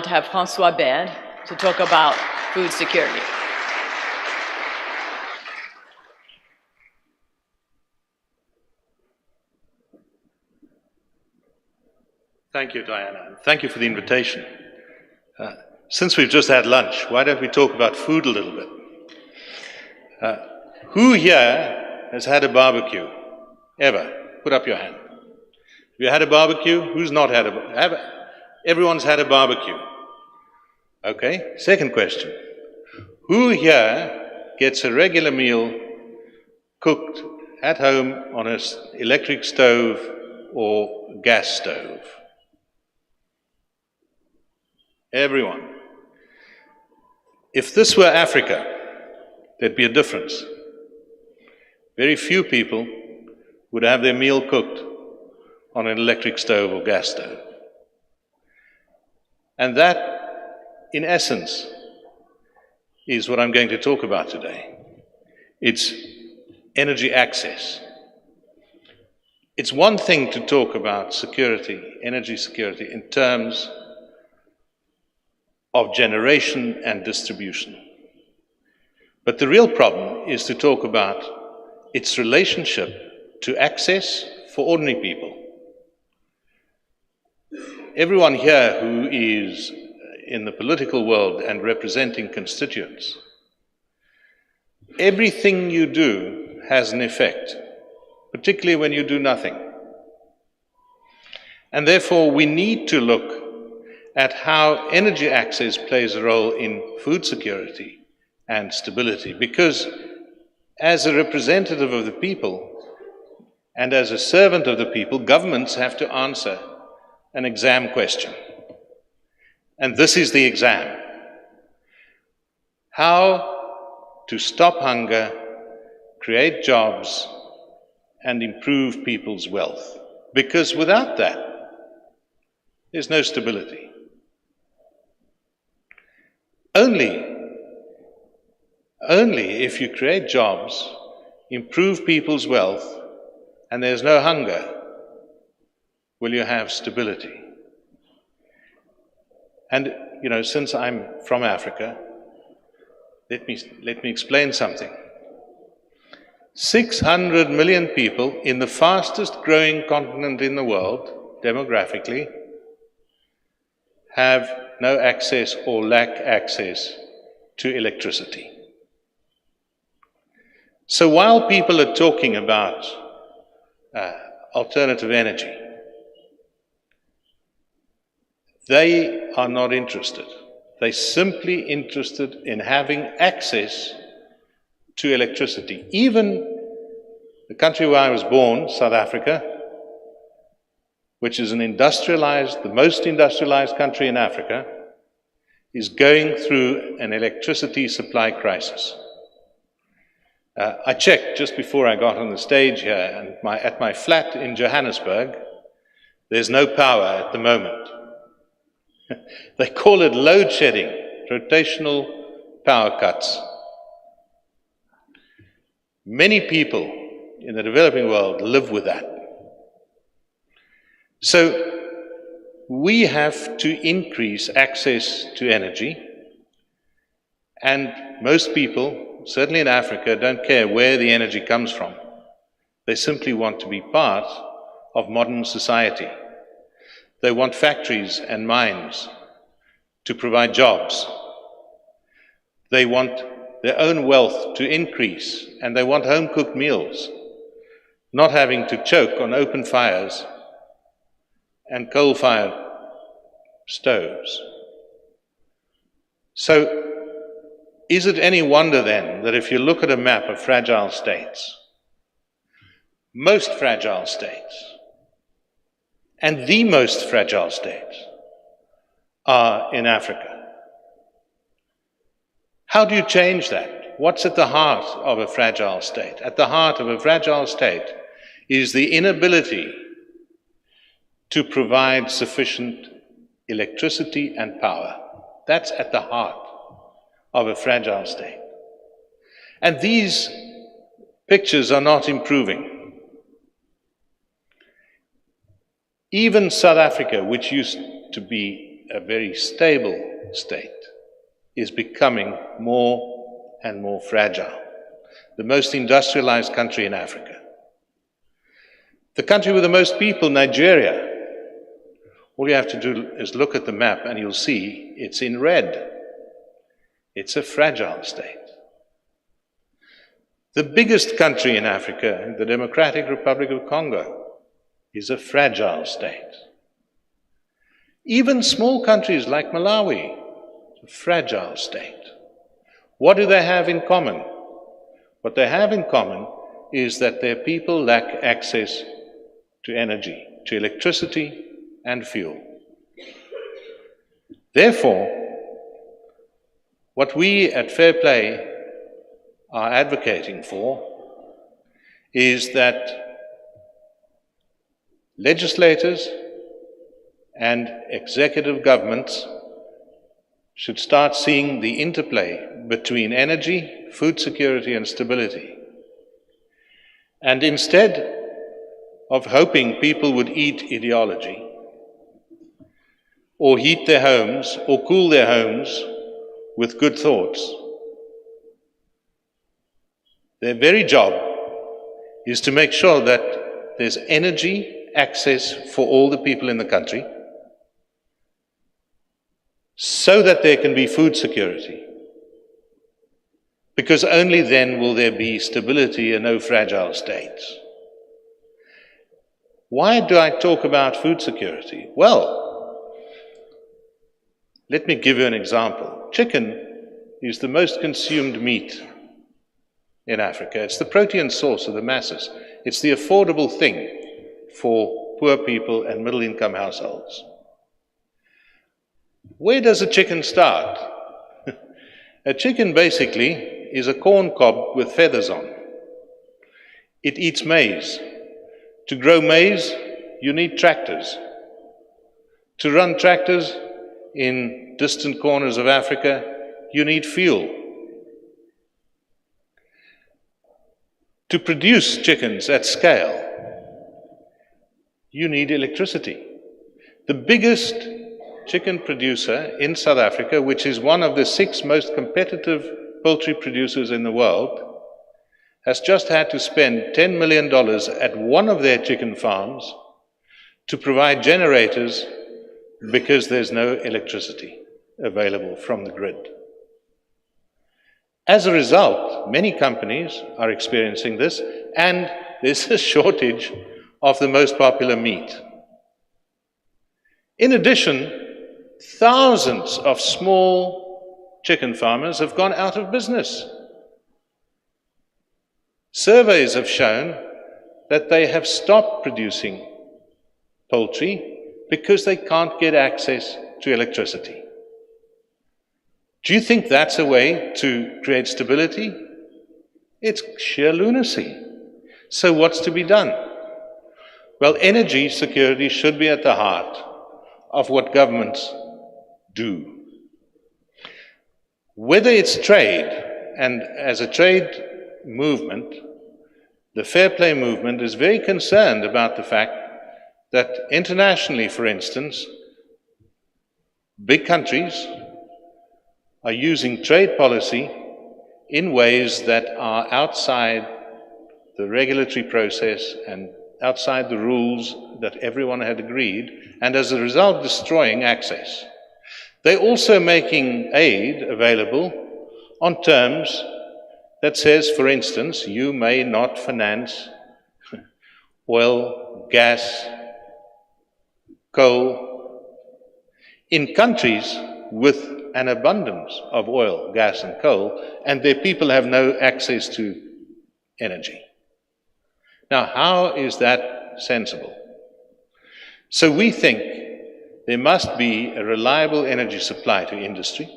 to have François Baird to talk about food security. Thank you, Diana, and thank you for the invitation. Since we've just had lunch, why don't we talk about food a little bit? Who here has had a barbecue? Ever? Put up your hand. Have you had a barbecue? Who's not had a barbecue? Everyone's had a barbecue. Okay, second question. Who here gets a regular meal cooked at home on an electric stove or gas stove? Everyone. If this were Africa, there'd be a difference. Very few people would have their meal cooked on an electric stove or gas stove. And that, in essence, is what I'm going to talk about today. It's energy access. It's one thing to talk about security, energy security, in terms of generation and distribution. But the real problem is to talk about its relationship to access for ordinary people. Everyone here who is in the political world and representing constituents, everything you do has an effect, particularly when you do nothing. And therefore, we need to look at how energy access plays a role in food security and stability, because as a representative of the people and as a servant of the people, governments have to answer an exam question. And this is the exam. How to stop hunger, create jobs, and improve people's wealth. Because without that, there's no stability. Only if you create jobs, improve people's wealth, and there's no hunger, will you have stability. And, since I'm from Africa, let me explain something. 600 million people in the fastest growing continent in the world, demographically, have no access or lack access to electricity. So while people are talking about alternative energy, they are not interested. They're simply interested in having access to electricity. Even the country where I was born, South Africa, which is the most industrialized country in Africa, is going through an electricity supply crisis. I checked just before I got on the stage here, and at my flat in Johannesburg, there's no power at the moment. They call it load shedding, rotational power cuts. Many people in the developing world live with that. So we have to increase access to energy, and most people, certainly in Africa, don't care where the energy comes from. They simply want to be part of modern society. They want factories and mines to provide jobs. They want their own wealth to increase, and they want home-cooked meals, not having to choke on open fires and coal-fired stoves. So, is it any wonder then that if you look at a map of fragile states, most fragile states, and the most fragile states, are in Africa? How do you change that? What's at the heart of a fragile state? At the heart of a fragile state is the inability to provide sufficient electricity and power. That's at the heart of a fragile state. And these pictures are not improving. Even South Africa, which used to be a very stable state is becoming more and more fragile. The most industrialized country in Africa. The country with the most people, Nigeria. All you have to do is look at the map and you'll see it's in red. It's a fragile state. The biggest country in Africa, the Democratic Republic of Congo, is a fragile state. Even small countries like Malawi, a fragile state. What do they have in common? What they have in common is that their people lack access to energy, to electricity and fuel. Therefore, what we at FairPlay are advocating for is that legislators and executive governments should start seeing the interplay between energy, food security and stability. And instead of hoping people would eat ideology, or heat their homes, or cool their homes with good thoughts, their very job is to make sure that there's energy access for all the people in the country, so that there can be food security. Because only then will there be stability and no fragile states. Why do I talk about food security? Well, let me give you an example. Chicken is the most consumed meat in Africa. It's the protein source of the masses. It's the affordable thing for poor people and middle-income households. Where does a chicken start? A chicken basically is a corn cob with feathers on. It eats maize. To grow maize, you need tractors. To run tractors in distant corners of Africa, you need fuel. To produce chickens at scale, you need electricity. The biggest chicken producer in South Africa, which is one of the 6 most competitive poultry producers in the world, has just had to spend $10 million at one of their chicken farms to provide generators because there's no electricity available from the grid. As a result, many companies are experiencing this, and there's a shortage of the most popular meat. In addition, thousands of small chicken farmers have gone out of business. Surveys have shown that they have stopped producing poultry because they can't get access to electricity. Do you think that's a way to create stability? It's sheer lunacy. So what's to be done? Well, energy security should be at the heart of what governments do. Whether it's trade, and as a trade movement, the FairPlay movement is very concerned about the fact that internationally, for instance, big countries are using trade policy in ways that are outside the regulatory process and outside the rules that everyone had agreed, and as a result destroying access. They're also making aid available on terms that says, for instance, you may not finance oil, gas, coal in countries with an abundance of oil, gas and coal, and their people have no access to energy. Now, how is that sensible? So we think there must be a reliable energy supply to industry.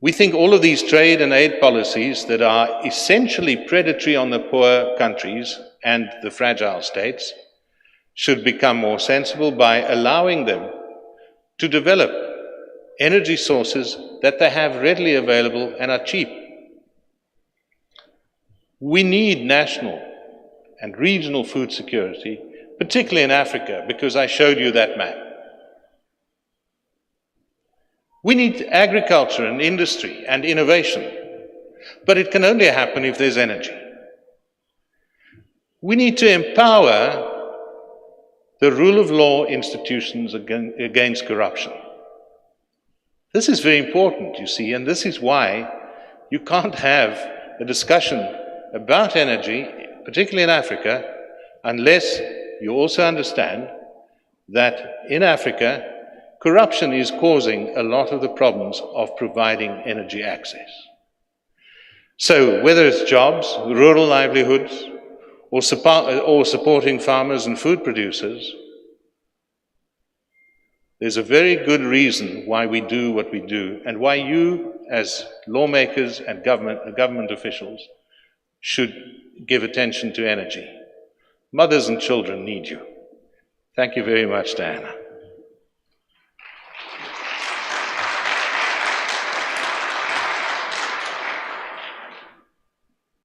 We think all of these trade and aid policies that are essentially predatory on the poor countries and the fragile states should become more sensible by allowing them to develop energy sources that they have readily available and are cheap. We need national and regional food security, particularly in Africa, because I showed you that map. We need agriculture and industry and innovation, but it can only happen if there's energy. We need to empower the rule of law institutions against corruption. This is very important, you see, and this is why you can't have a discussion about energy, particularly in Africa, unless you also understand that in Africa, corruption is causing a lot of the problems of providing energy access. So whether it's jobs, rural livelihoods, or supporting farmers and food producers, there's a very good reason why we do what we do, and why you, as lawmakers and government officials, should give attention to energy. Mothers and children need you. Thank you very much, Diana.